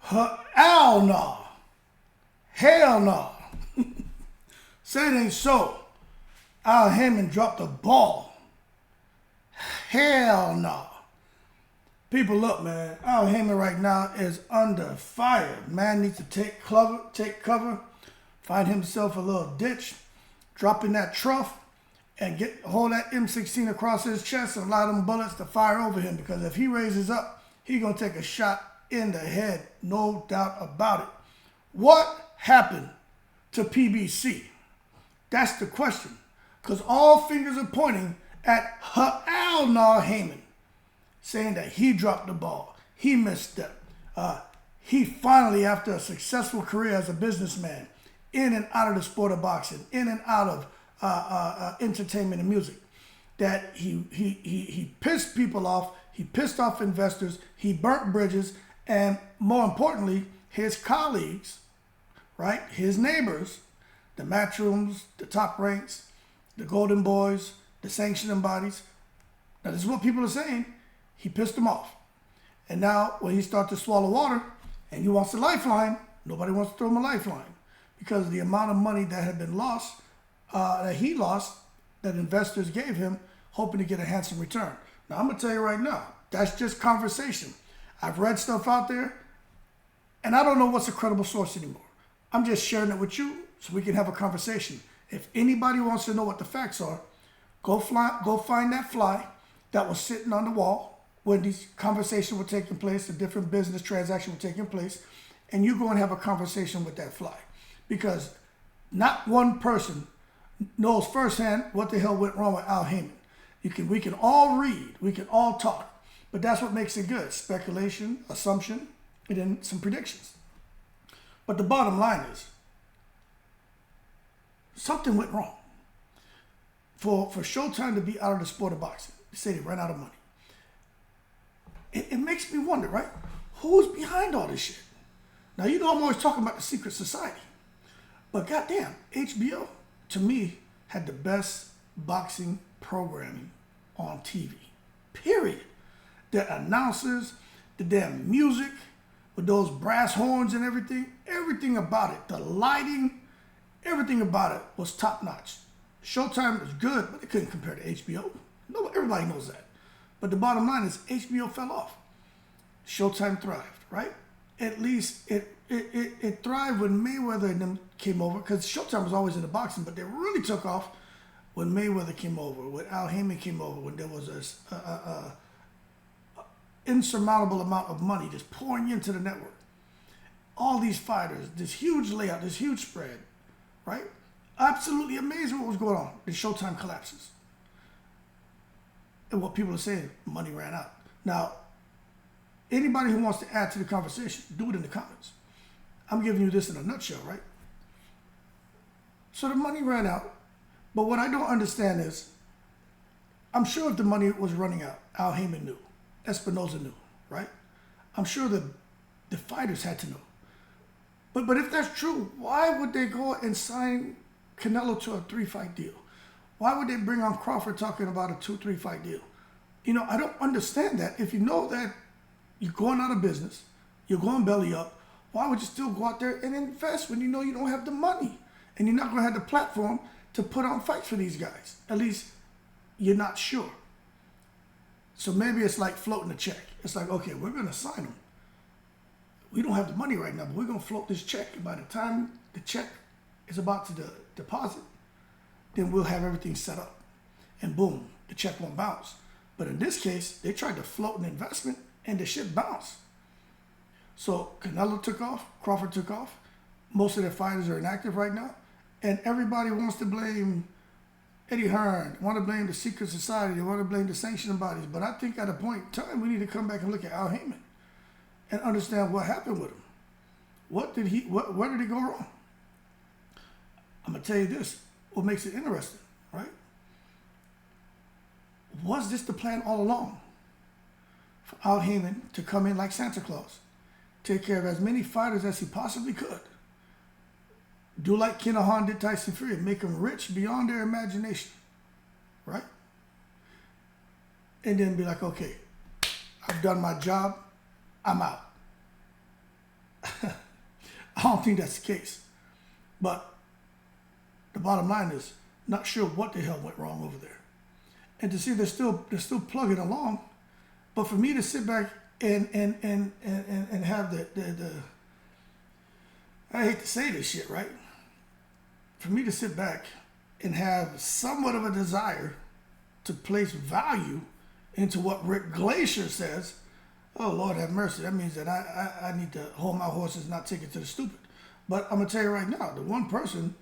Hell no. Hell no. Say it ain't so. Al Haymon dropped the ball. Hell no. People, look, man. Al Haymon right now is under fire. Man needs to take cover, find himself a little ditch, drop in that trough, and hold that M16 across his chest and allow them bullets to fire over him. Because if he raises up, he's gonna take a shot in the head, no doubt about it. What happened to PBC? That's the question. Because all fingers are pointing at Al Haymon, saying that he dropped the ball. He misstepped. He finally, after a successful career as a businessman, in and out of the sport of boxing, in and out of entertainment and music, that he pissed people off, he pissed off investors, he burnt bridges, and more importantly, his colleagues, right, his neighbors, the matchrooms, the top ranks, the golden boys, the sanctioning bodies. Now, this is what people are saying. He pissed them off. And now, when he starts to swallow water and he wants a lifeline, nobody wants to throw him a lifeline because of the amount of money that had been lost, that he lost, that investors gave him, hoping to get a handsome return. Now, I'm going to tell you right now, that's just conversation. I've read stuff out there, and I don't know what's a credible source anymore. I'm just sharing it with you so we can have a conversation. If anybody wants to know what the facts are, go find that fly that was sitting on the wall when these conversations were taking place, the different business transactions were taking place, and you go and have a conversation with that fly. Because not one person knows firsthand what the hell went wrong with Al Haymon. We can all read, we can all talk, but that's what makes it good. Speculation, assumption, and then some predictions. But the bottom line is, something went wrong. For Showtime to be out of the sport of boxing, they say they ran out of money. It makes me wonder, right? Who's behind all this shit? Now, you know I'm always talking about the secret society. But goddamn, HBO, to me, had the best boxing programming on TV. Period. The announcers, the damn music, with those brass horns and everything about it, the lighting, everything about it was top notch. Showtime was good, but it couldn't compare to HBO. No, everybody knows that. But the bottom line is HBO fell off. Showtime thrived, right? At least it thrived when Mayweather and them came over, because Showtime was always into boxing, but they really took off when Mayweather came over, when Al Haymon came over, when there was this insurmountable amount of money just pouring into the network. All these fighters, this huge layout, this huge spread, right? Absolutely amazing what was going on. And Showtime collapses. And what people are saying, money ran out. Now, anybody who wants to add to the conversation, do it in the comments. I'm giving you this in a nutshell, right? So the money ran out. But what I don't understand is, I'm sure if the money was running out, Al Haymon knew. Espinoza knew, right? I'm sure the fighters had to know. But if that's true, why would they go and sign Canelo to a 3-fight deal? Why would they bring on Crawford talking about a 2-3 fight deal? You know, I don't understand that. If you know that you're going out of business, you're going belly up, why would you still go out there and invest when you know you don't have the money and you're not going to have the platform to put on fights for these guys? At least you're not sure. So maybe it's like floating a check. It's like, okay, we're going to sign them. We don't have the money right now, but we're going to float this check. And by the time the check is about to deposit, then we'll have everything set up. And boom, the check won't bounce. But in this case, they tried to float an investment and the shit bounced. So Canelo took off, Crawford took off. Most of their fighters are inactive right now. And everybody wants to blame Eddie Hearn, want to blame the secret society, they want to blame the sanctioning bodies. But I think at a point in time, we need to come back and look at Al Haymon and understand what happened with him. Where did he go wrong? I'm going to tell you this, what makes it interesting, right? Was this the plan all along? For Al Haymon to come in like Santa Claus, take care of as many fighters as he possibly could, do like Kinahan did Tyson Fury, make them rich beyond their imagination, right? And then be like, okay, I've done my job, I'm out. I don't think that's the case. But the bottom line is, not sure what the hell went wrong over there. And to see they're still plugging along. But for me to sit back and have the I hate to say this shit, right? For me to sit back and have somewhat of a desire to place value into what Rick Glacier says, oh Lord have mercy, that means that I need to hold my horses and not take it to the stupid. But I'm gonna tell you right now, the one person,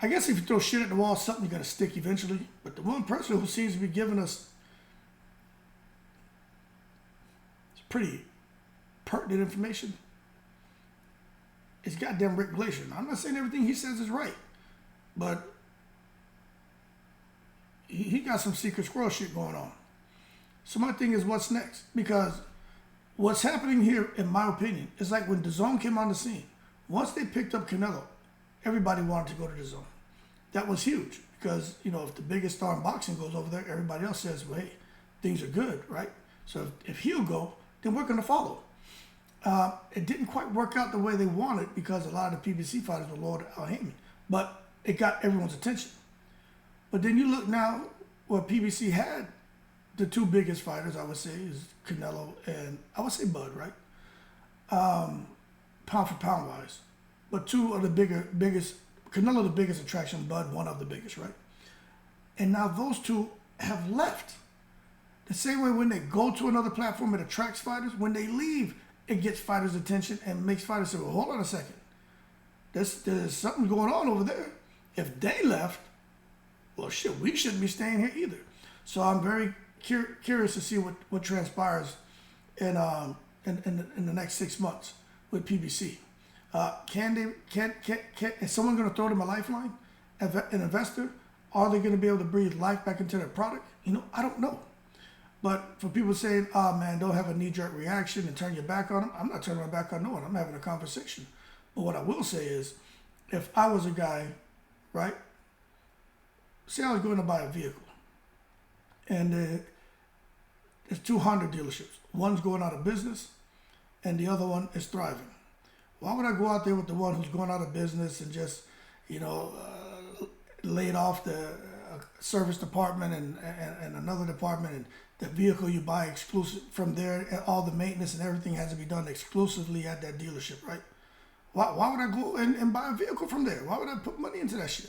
I guess if you throw shit at the wall, something's gonna stick eventually. But the one person who seems to be giving us pretty pertinent information is goddamn Rick Glacier. Now, I'm not saying everything he says is right, but he got some secret squirrel shit going on. So my thing is, what's next? Because what's happening here, in my opinion, is like when DAZN came on the scene. Once they picked up Canelo, everybody wanted to go to DAZN. That was huge because, you know, if the biggest star in boxing goes over there, everybody else says, well, hey, things are good, right? So if he'll go, then we're going to follow. It didn't quite work out the way they wanted because a lot of the PBC fighters were loyal to Al Haymon, but it got everyone's attention. But then you look now where PBC had the two biggest fighters, I would say, is Canelo and I would say Bud, right? Pound for pound wise. But two of the biggest, Canelo the biggest attraction, Bud one of the biggest, right? And now those two have left. The same way when they go to another platform, it attracts fighters. When they leave, it gets fighters' attention and makes fighters say, well, hold on a second. There's something going on over there. If they left, well, shit, we shouldn't be staying here either. So I'm very curious to see what transpires in the next 6 months with PBC. Is someone going to throw them a lifeline? An investor? Are they going to be able to breathe life back into their product? You know, I don't know. But for people saying, oh man, don't have a knee-jerk reaction and turn your back on them, I'm not turning my back on no one. I'm having a conversation. But what I will say is, if I was a guy, right, say I was going to buy a vehicle, and there's two Honda dealerships. One's going out of business, and the other one is thriving. Why would I go out there with the one who's going out of business and just, you know, laid off the service department and another department, and the vehicle you buy exclusive from there, and all the maintenance and everything has to be done exclusively at that dealership, right? Why would I go and buy a vehicle from there? Why would I put money into that shit?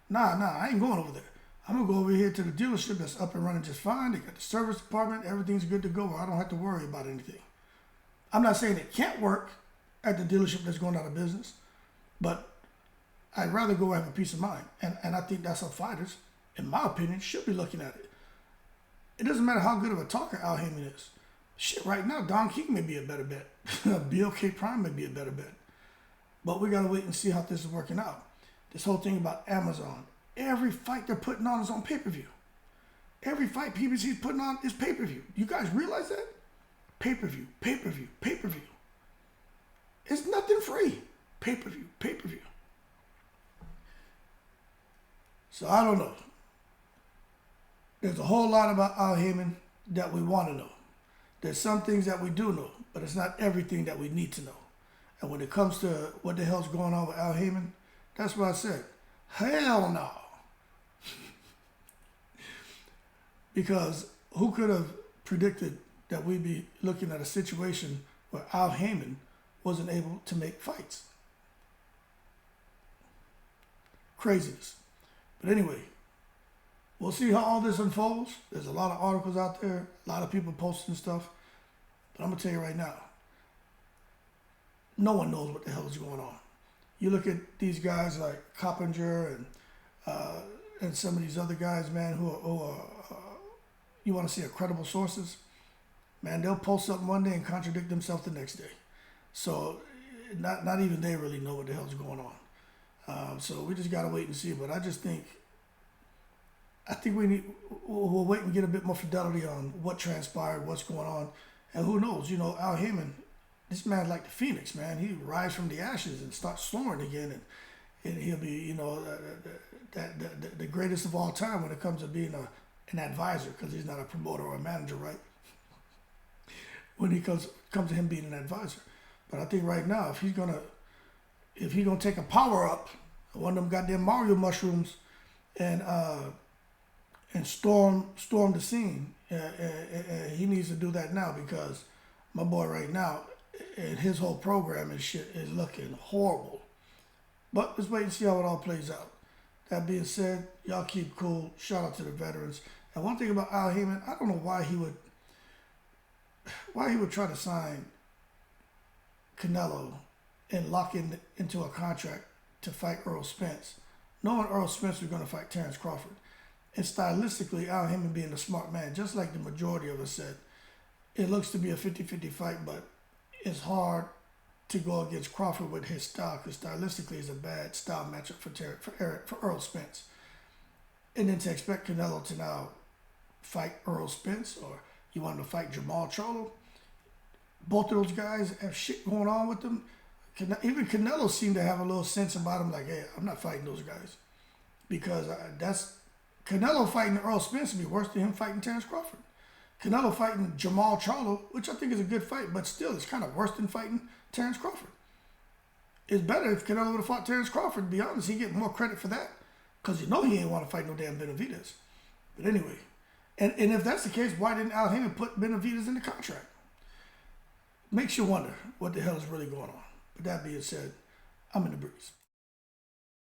Nah, I ain't going over there. I'm going to go over here to the dealership that's up and running just fine. They got the service department. Everything's good to go. I don't have to worry about anything. I'm not saying it can't work at the dealership that's going out of business, but I'd rather go have a peace of mind. And I think that's how fighters, in my opinion, should be looking at it. It doesn't matter how good of a talker Al Haymon is. Shit, right now, Don King may be a better bet. BLK Prime may be a better bet. But we got to wait and see how this is working out. This whole thing about Amazon. Every fight they're putting on is on pay-per-view. Every fight PBC is putting on is pay-per-view. You guys realize that? Pay-per-view, pay-per-view, pay-per-view. It's nothing free. Pay-per-view, pay-per-view. So I don't know. There's a whole lot about Al Haymon that we want to know. There's some things that we do know, but it's not everything that we need to know. And when it comes to what the hell's going on with Al Haymon, that's what I said. Hell no. Because who could have predicted that we'd be looking at a situation where Al Haymon wasn't able to make fights? Craziness. But anyway, we'll see how all this unfolds. There's a lot of articles out there, a lot of people posting stuff. But I'm going to tell you right now, no one knows what the hell is going on. You look at these guys like Coppinger and some of these other guys, man, who are you want to see are credible sources, man, they'll post something one day and contradict themselves the next day. So not even they really know what the hell's going on. So we just got to wait and see. But I think we'll wait and get a bit more fidelity on what transpired, what's going on. And who knows, you know, Al Haymon, this man's like the Phoenix, man. He rise from the ashes and start soaring again, and he'll be, you know, the greatest of all time when it comes to being an advisor, because he's not a promoter or a manager, right? When he comes to him being an advisor. But I think right now, if he's gonna if he gonna take a power up, one of them goddamn Mario mushrooms, and storm the scene, he needs to do that now, because my boy right now and his whole program and shit is looking horrible. But let's wait and see how it all plays out. That being said, y'all keep cool. Shout out to the veterans. And one thing about Al Haymon, I don't know why he would try to sign Canelo and lock into a contract to fight Earl Spence, knowing Earl Spence was going to fight Terrence Crawford. And stylistically, Al Haymon being a smart man, just like the majority of us said, it looks to be a 50-50 fight, but it's hard to go against Crawford with his style, because stylistically it's a bad style matchup for Earl Spence. And then to expect Canelo to now fight Earl Spence, or you want him to fight Jamal Charlo, both of those guys have shit going on with them. Even Canelo seemed to have a little sense about him, like, hey, I'm not fighting those guys, because that's Canelo fighting Earl Spence would be worse than him fighting Terrence Crawford. Canelo fighting Jamal Charlo, which I think is a good fight, but still it's kind of worse than fighting Terrence Crawford. It's better if Canelo would have fought Terrence Crawford, to be honest. He'd get more credit for that, because you know he ain't want to fight no damn Benavidez. But anyway, and if that's the case, why didn't Al Haymon put Benavidez in the contract? Makes you wonder what the hell is really going on. But that being said, I'm in the breeze.